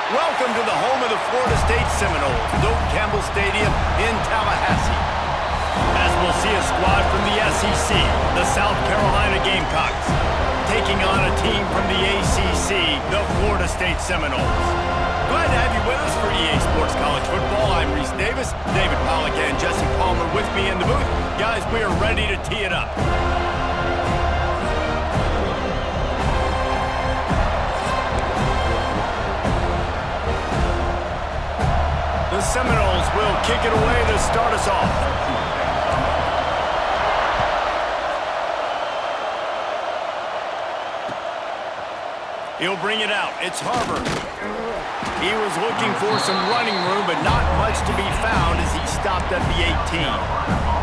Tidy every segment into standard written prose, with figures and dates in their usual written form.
Welcome to the home of the Florida State Seminoles, Doak Campbell Stadium in Tallahassee. As we'll see a squad from the SEC, the South Carolina Gamecocks, taking on a team from the ACC, the Florida State Seminoles. Glad to have you with us for EA Sports College Football. I'm Reese Davis, David Pollack and Jesse Palmer with me in the booth. Guys, we are ready to tee it up. The Seminoles will kick it away to start us off. He'll bring it out. It's Harbor. He was looking for some running room, but not much to be found as he stopped at the 18.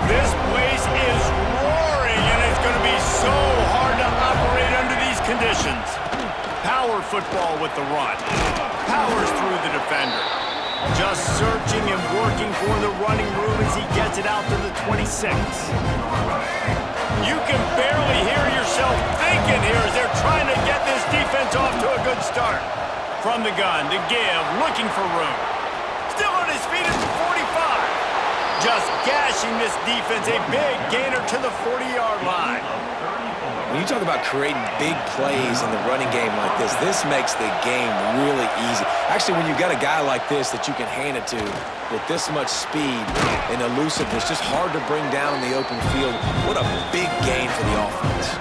This place is roaring, and it's going to be so hard to operate under these conditions. Power football with the run. Powers through the defender. Just searching and working for the running room as he gets it out to the 26. You can barely hear yourself thinking here as they're trying to get this defense off to a good start. From the gun to give, looking for room. Still on his feet at the 45. Just gashing this defense, a big gainer to the 40-yard line. When you talk about creating big plays in the running game like this makes the game really easy. Actually, when you've got a guy like this that you can hand it to with this much speed and elusiveness, just hard to bring down in the open field, what a big gain for the offense.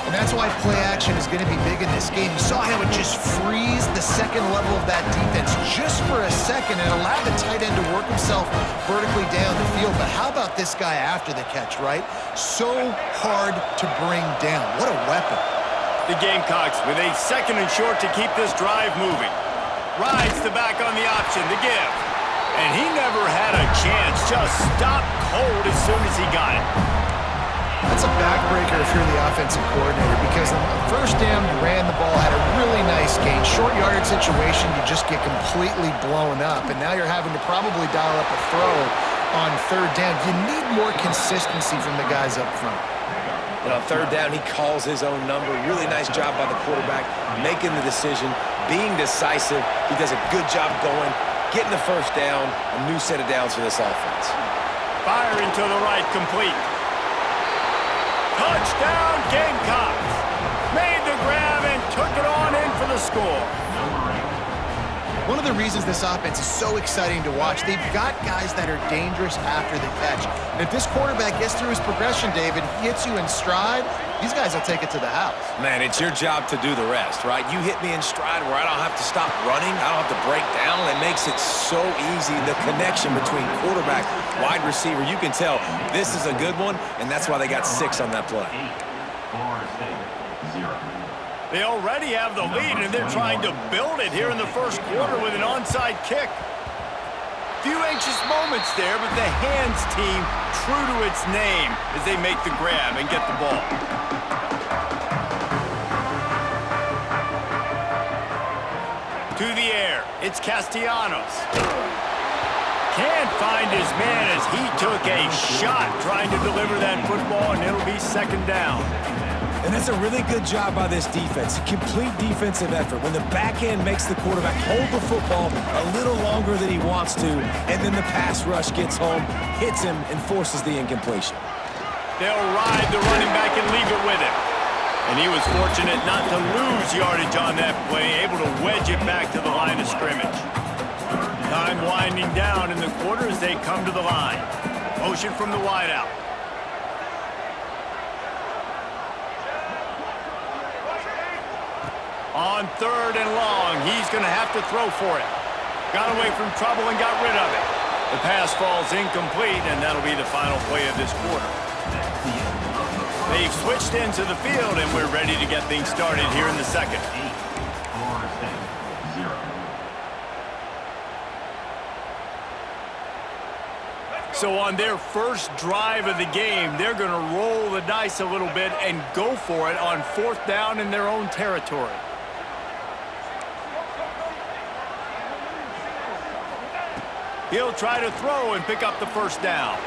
And that's why play action is going to be big in this game. You saw how it just freezed the second level of that defense just for a second and allowed the tight end to work himself vertically down the field. But how about this guy after the catch, right? So hard to bring down. What a weapon. The Gamecocks with a second and short to keep this drive moving. Rides the back on the option to give. And he never had a chance. Just stopped cold as soon as he got it. That's a backbreaker if you're the offensive coordinator, because on first down, you ran the ball, had a really nice gain. Short yardage situation, you just get completely blown up, and now you're having to probably dial up a throw on third down. You need more consistency from the guys up front. And on third down, he calls his own number. Really nice job by the quarterback, making the decision, being decisive. He does a good job going, getting the first down, a new set of downs for this offense. Firing to the right, complete. Touchdown, Gamecocks! Made the grab and took it on in for the score. One of the reasons this offense is so exciting to watch, they've got guys that are dangerous after the catch. And if this quarterback gets through his progression, David, he hits you in stride, these guys will take it to the house. Man, it's your job to do the rest, right? You hit me in stride where I don't have to stop running. I don't have to break down. It makes it so easy. The connection between quarterback, wide receiver, you can tell this is a good one, and that's why they got 6 on that play. They already have the lead, and they're trying to build it here in the first quarter with an onside kick. Few anxious moments there, but the hands team true to its name as they make the grab and get the ball. To the air, it's Castellanos. Can't find his man as he took a shot trying to deliver that football, and it'll be second down. And that's a really good job by this defense. Complete defensive effort. When the back end makes the quarterback hold the football a little longer than he wants to, and then the pass rush gets home, hits him, and forces the incompletion. They'll ride the running back and leave it with him. And he was fortunate not to lose yardage on that play, able to wedge it back to the line of scrimmage. Time winding down in the quarter as they come to the line. Motion from the wideout. On third and long, he's going to have to throw for it. Got away from trouble and got rid of it. The pass falls incomplete, and that'll be the final play of this quarter. They've switched into the field, and we're ready to get things started here in the second. So on their first drive of the game, they're going to roll the dice a little bit and go for it on fourth down in their own territory. He'll try to throw and pick up the first down.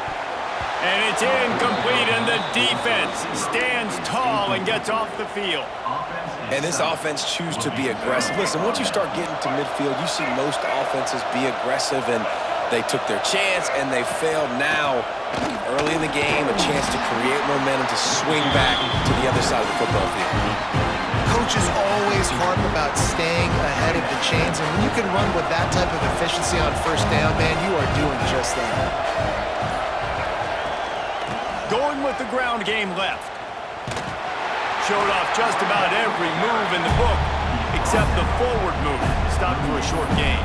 And it's incomplete, and the defense stands tall and gets off the field. And this offense chooses to be aggressive. Listen, once you start getting to midfield, you see most offenses be aggressive, and they took their chance, and they failed. Now, early in the game, a chance to create momentum to swing back to the other side of the football field. Coaches always harp about staying ahead of the chains, and when you can run with that type of efficiency on first down, man, you are doing just that. Going with the ground game left. Showed off just about every move in the book, except the forward move. Stopped for a short gain.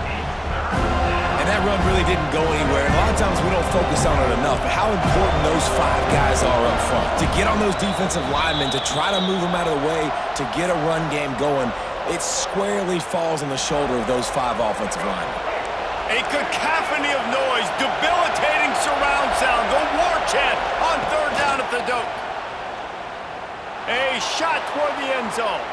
And that run really didn't go anywhere. And a lot of times we don't focus on it enough, but how important those 5 guys are up front. To get on those defensive linemen, to try to move them out of the way, to get a run game going, it squarely falls on the shoulder of those 5 offensive linemen. A cacophony of noise, debilitating surround sound, the war chant on third down at the Doak. A shot toward the end zone.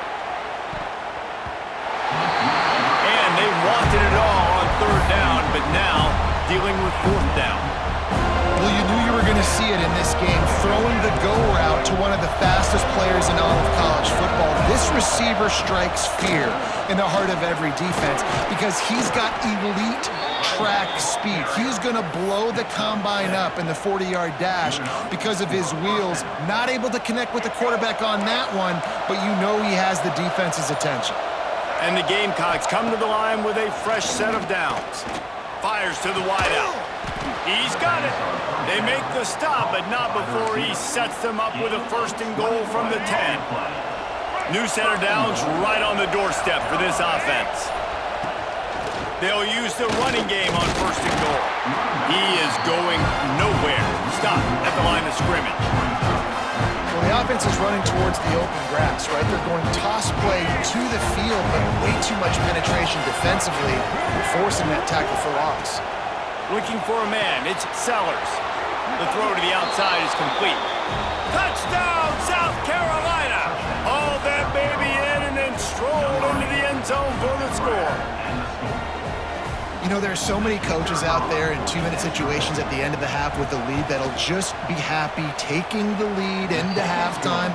And they wanted it all on third down, but now dealing with fourth down. Well, you knew you were going to see it in this game, throwing the go route to one of the fastest players in all of college football. This receiver strikes fear in the heart of every defense because he's got elite track speed. He's going to blow the combine up in the 40-yard dash because of his wheels. Not able to connect with the quarterback on that one, but you know he has the defense's attention. And the Gamecocks come to the line with a fresh set of downs. Fires to the wideout. He's got it. They make the stop, but not before he sets them up with a 1st and goal from the 10. New set of downs right on the doorstep for this offense. They'll use the running game on 1st and goal. He is going nowhere. Stop at the line of scrimmage. Well, the offense is running towards the open grass, right? They're going toss play to the field, but way too much penetration defensively, forcing that tackle for loss. Looking for a man, it's Sellers. The throw to the outside is complete. Touchdown, South Carolina! Haul that baby in and then stroll into the end zone for the score. You know, there are so many coaches out there in 2-minute situations at the end of the half with the lead that'll just be happy taking the lead into halftime.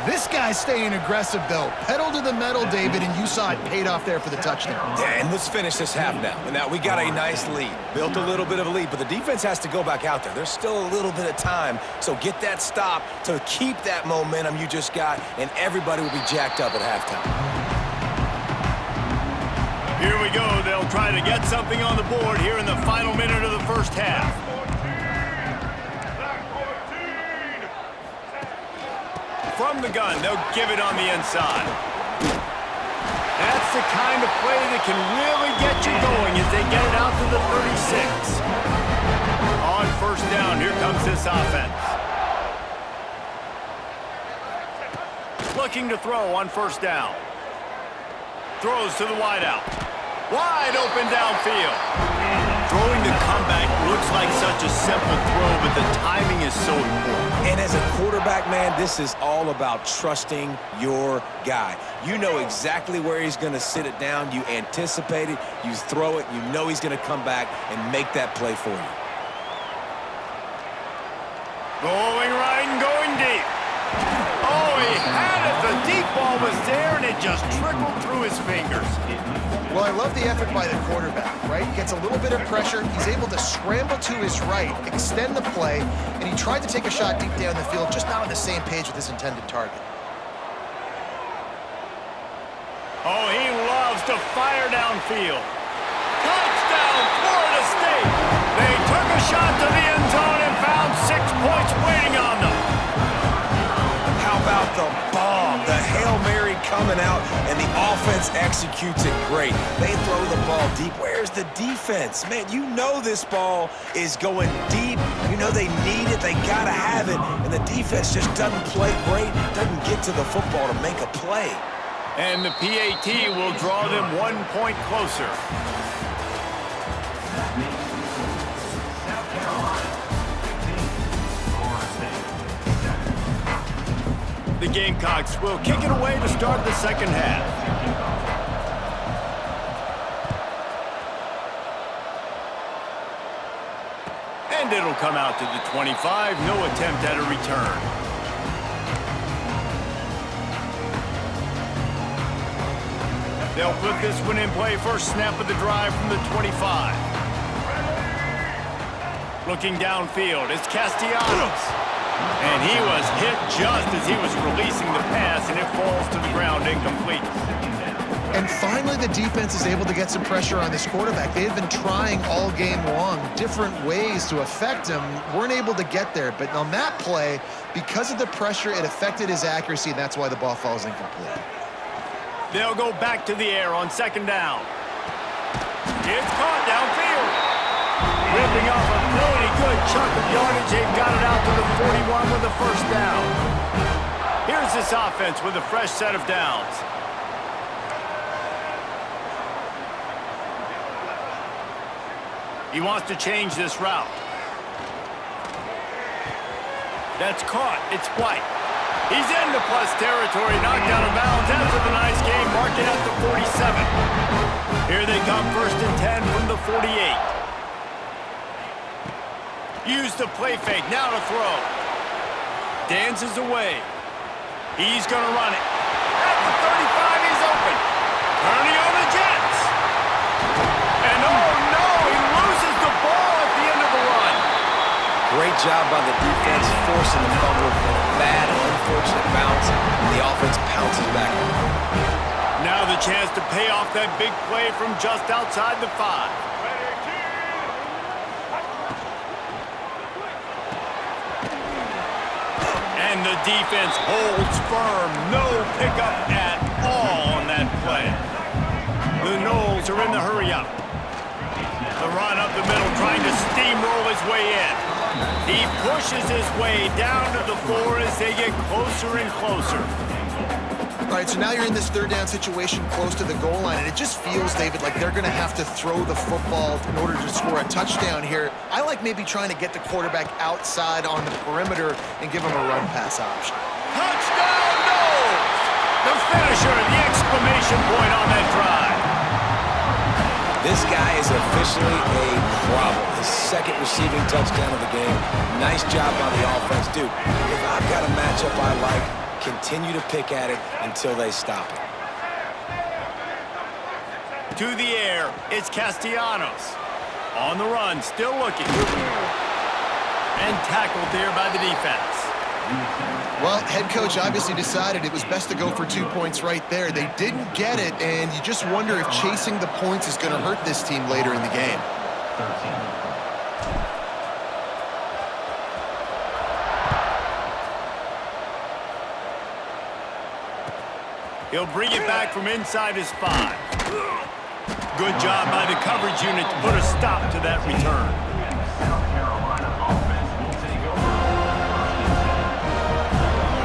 This guy's staying aggressive, though. Pedal to the metal, David, and you saw it paid off there for the touchdown. Yeah, and let's finish this half now. And now we got a nice lead. Built a little bit of a lead, but the defense has to go back out there. There's still a little bit of time, so get that stop to keep that momentum you just got, and everybody will be jacked up at halftime. Here we go. They'll try to get something on the board here in the final minute of the first half. From the gun, they'll give it on the inside. That's the kind of play that can really get you going as they get it out to the 36. On first down, here comes this offense. Looking to throw on first down. Throws to the wideout. Wide open downfield. Throwing the comeback looks like such a simple throw, but the timing is so important. And as a quarterback, man, this is all about trusting your guy. You know exactly where he's going to sit it down. You anticipate it. You throw it. You know he's going to come back and make that play for you. Going right and going deep. Oh, he had it. The deep ball was there, and it just trickled through his fingers. Well, I love the effort by the quarterback, right? Gets a little bit of pressure. He's able to scramble to his right, extend the play, and he tried to take a shot deep down the field, just not on the same page with his intended target. Oh, he loves to fire downfield. Touchdown, Florida State! They took a shot to the end zone and found 6 points waiting on them. How about the bomb? The Hail Mary coming out, and the offense executes it great. They throw the ball deep. Where's the defense? Man, you know this ball is going deep. You know they need it. They got to have it. And the defense just doesn't play great, doesn't get to the football to make a play. And the PAT will draw them 1 point closer. The Gamecocks will kick it away to start the second half. And it'll come out to the 25. No attempt at a return. They'll put this one in play. First snap of the drive from the 25. Looking downfield, it's Castellanos. And he was hit just as he was releasing the pass, and it falls to the ground incomplete. And finally, the defense is able to get some pressure on this quarterback. They have been trying all game long different ways to affect him. Weren't able to get there. But on that play, because of the pressure, it affected his accuracy, and that's why the ball falls incomplete. They'll go back to the air on second down. It's caught downfield. Ripping off a pretty good chunk of yardage. They've got it out to the 41 with a first down. Here's this offense with a fresh set of downs. He wants to change this route. That's caught. It's White. He's into plus territory, knocked out of bounds after the nice game, marked it at the 47. Here they come, 1st and 10 from the 48. Use the play fake, now to throw. Dances away. He's going to run it. At the 35, he's open. Turning on the Jets. And oh no, he loses the ball at the end of the run. Great job by the defense forcing the fumble, but a bad and unfortunate bounce, and the offense pounces back. Now the chance to pay off that big play from just outside the 5. And the defense holds firm. No pickup at all on that play. The Noles are in the hurry-up. The run up the middle, trying to steamroll his way in. He pushes his way down to the 4 as they get closer and closer. All right, so now you're in this third down situation close to the goal line, and it just feels, David, like they're going to have to throw the football in order to score a touchdown here. I like maybe trying to get the quarterback outside on the perimeter and give him a run-pass option. Touchdown, Noles! The finisher, the exclamation point on that drive. This guy is officially a problem. His second receiving touchdown of the game. Nice job by the offense. Dude, if I've got a matchup I like, continue to pick at it until they stop it. To the air, it's Castellanos. On the run, still looking. And tackled there by the defense. Well, head coach obviously decided it was best to go for 2 points right there. They didn't get it, and you just wonder if chasing the points is going to hurt this team later in the game. He'll bring it back from inside his 5. Good job by the coverage unit to put a stop to that return.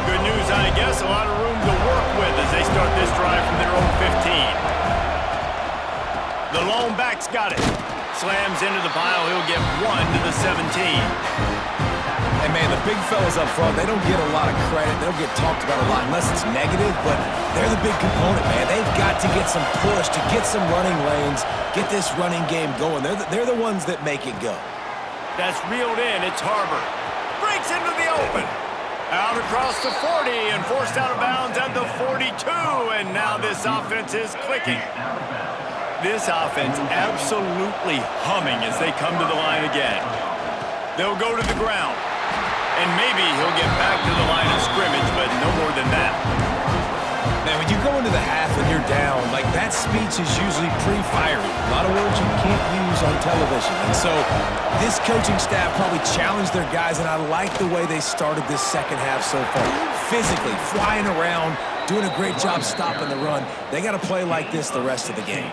Good news, I guess. A lot of room to work with as they start this drive from their own 15. The lone back's got it. Slams into the pile. He'll get 1 to the 17. And, man, the big fellas up front, they don't get a lot of credit. They don't get talked about a lot unless it's negative, but they're the big component, man. They've got to get some push, to get some running lanes, get this running game going. They're the ones that make it go. That's reeled in. It's Harbor. Breaks into the open. Out across the 40 and forced out of bounds at the 42, and now this offense is clicking. This offense absolutely humming as they come to the line again. They'll go to the ground. And maybe he'll get back to the line of scrimmage, but no more than that. Man, when you go into the half and you're down, like that speech is usually pretty fiery. A lot of words you can't use on television. And so this coaching staff probably challenged their guys, and I like the way they started this second half so far. Physically, flying around, doing a great job stopping the run. They got to play like this the rest of the game.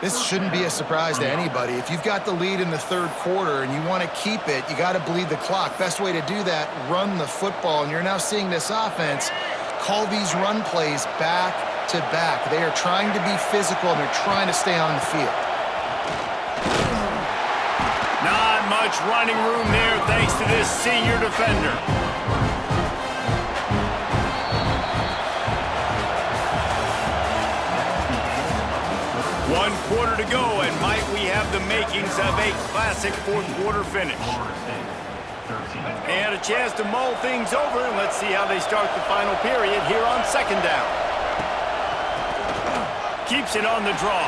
This shouldn't be a surprise to anybody. If you've got the lead in the third quarter and you want to keep it, you got to bleed the clock. Best way to do that, run the football. And you're now seeing this offense call these run plays back to back. They are trying to be physical, and they're trying to stay on the field. Not much running room there thanks to this senior defender. 1 quarter to go, and might we have the makings of a classic fourth-quarter finish. And a chance to mull things over, and let's see how they start the final period here on second down. Keeps it on the draw.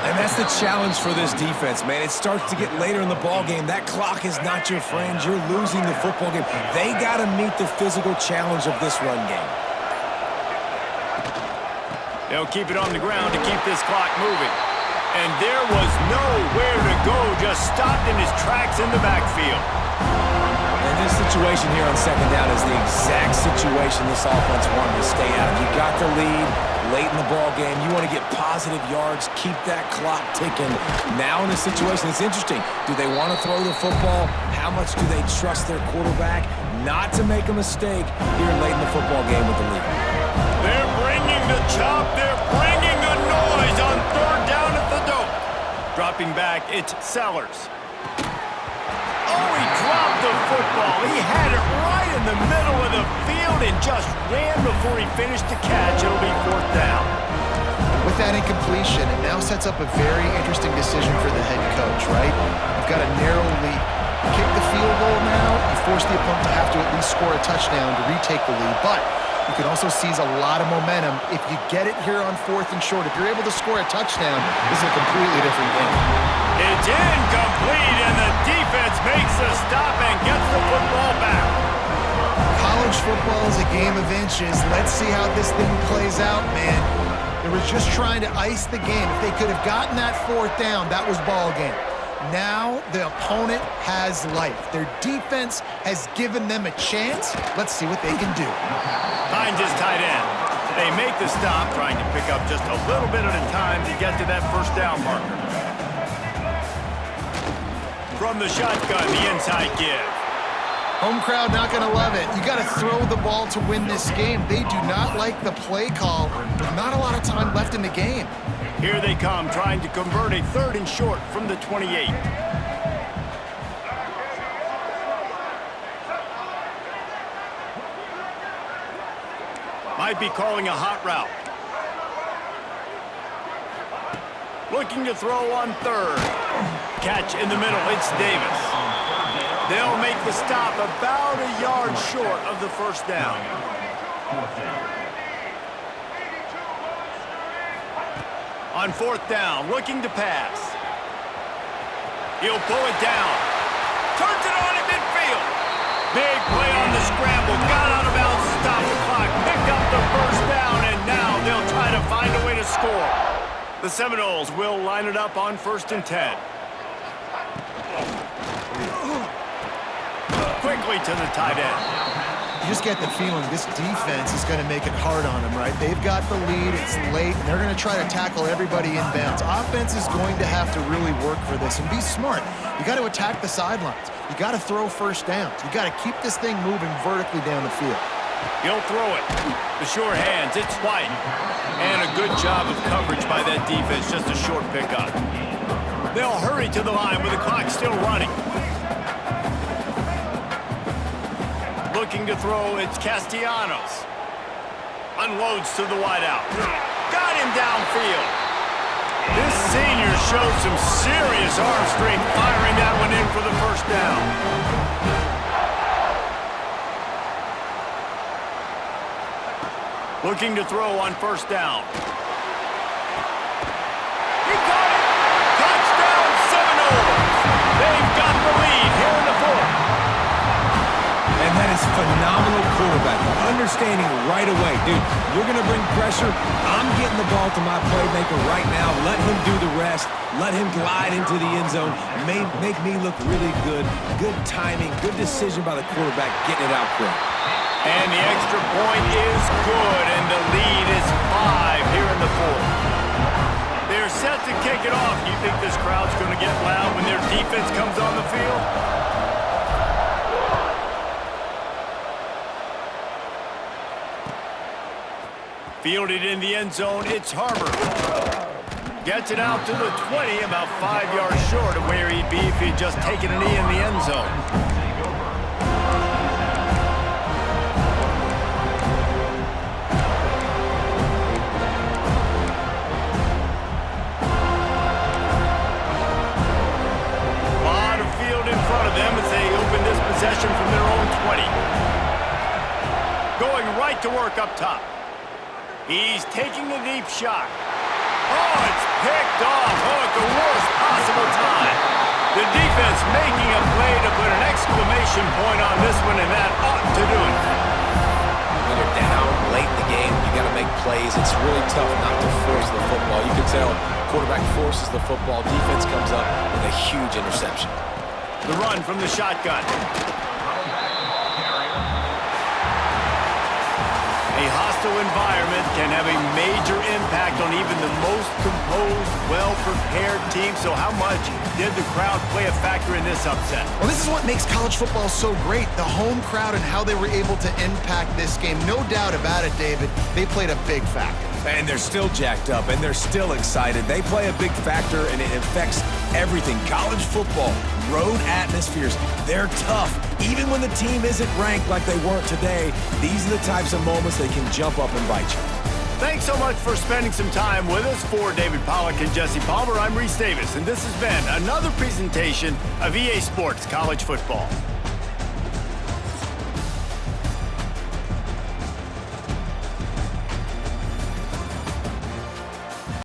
And that's the challenge for this defense, man. It starts to get later in the ball game. That clock is not your friend. You're losing the football game. They got to meet the physical challenge of this run game. They'll keep it on the ground to keep this clock moving. And there was nowhere to go, just stopped in his tracks in the backfield. And this situation here on second down is the exact situation this offense wanted to stay out of. You got the lead late in the ball game. You want to get positive yards, keep that clock ticking. Now in this situation, it's interesting. Do they want to throw the football? How much do they trust their quarterback not to make a mistake here late in the football game with the lead? They're bringing the chop. They're bringing the noise on third down at the dope. Dropping back, it's Sellers. Oh, he dropped the football. He had it right in the middle of the field and just ran before he finished the catch. It'll be fourth down. With that incompletion, it now sets up a very interesting decision for the head coach, right? You've got a narrow lead. Kick the field goal now, you force the opponent to have to at least score a touchdown to retake the lead, but you can also seize a lot of momentum if you get it here on fourth and short. If you're able to score a touchdown, this is a completely different game. It's incomplete, and the defense makes the stop and gets the football back. College football is a game of inches. Let's see how this thing plays out, man. They were just trying to ice the game. If they could have gotten that fourth down, that was ball game. Now the opponent has life. Their defense has given them a chance. Let's see what they can do. Finds his tight end. They make the stop, trying to pick up just a little bit at a time to get to that first down marker. From the shotgun, the inside give. Home crowd not going to love it. You got to throw the ball to win this game. They do not like the play call with not a lot of time left in the game. Here they come, trying to convert a third and short from the 28. Might be calling a hot route. Looking to throw on third. Catch in the middle, it's Davis. They'll make the stop about a yard short of the first down. On fourth down, looking to pass. He'll pull it down. Turns it on in midfield. Big play on the scramble. Got out of bounds to stop the clock. Picked up the first down, and now they'll try to find a way to score. The Seminoles will line it up on 1st and 10. Quickly to the tight end. You just get the feeling this defense is going to make it hard on them, right? They've got the lead, it's late, and they're going to try to tackle everybody inbounds. Offense is going to have to really work for this and be smart. You got to attack the sidelines. You got to throw first downs. You got to keep this thing moving vertically down the field. He'll throw it. The sure hands, it's White. And a good job of coverage by that defense, just a short pickup. They'll hurry to the line with the clock still running. Looking to throw, it's Castellanos. Unloads to the wideout. Got him downfield. This senior showed some serious arm strength, firing that one in for the first down. Looking to throw on first down. He caught it! Touchdown Seminoles! They've got the lead here in the fourth. And that is phenomenal quarterback. Understanding right away, dude, you're going to bring pressure. I'm getting the ball to my playmaker right now. Let him do the rest. Let him glide into the end zone. Make me look really good. Good timing, good decision by the quarterback, getting it out quick. And the extra point is good, and the lead is 5 here in the fourth. They're set to kick it off. You think this crowd's going to get loud when their defense comes on the field? Fielded in the end zone, it's Harbor. Gets it out to the 20, about 5 yards short of where he'd be if he'd just taken a knee in the end zone. back to work up top. He's taking a deep shot. Oh, it's picked off. Oh, at the worst possible time. The defense making a play to put an exclamation point on this one, and that ought to do it. When you're down late in the game, you got to make plays. It's really tough not to force the football. You can tell quarterback forces the football. Defense comes up with a huge interception. The run from the shotgun. A hostile environment can have a major impact on even the most composed, well-prepared team. So how much did the crowd play a factor in this upset? Well, this is what makes college football so great, the home crowd and how they were able to impact this game. No doubt about it, David. They played a big factor. And they're still jacked up, and they're still excited. They play a big factor, and it affects everything. College football, road atmospheres, they're tough. Even when the team isn't ranked like they weren't today, these are the types of moments they can jump up and bite you. Thanks so much for spending some time with us. For David Pollack and Jesse Palmer, I'm Reese Davis, and this has been another presentation of EA Sports College Football.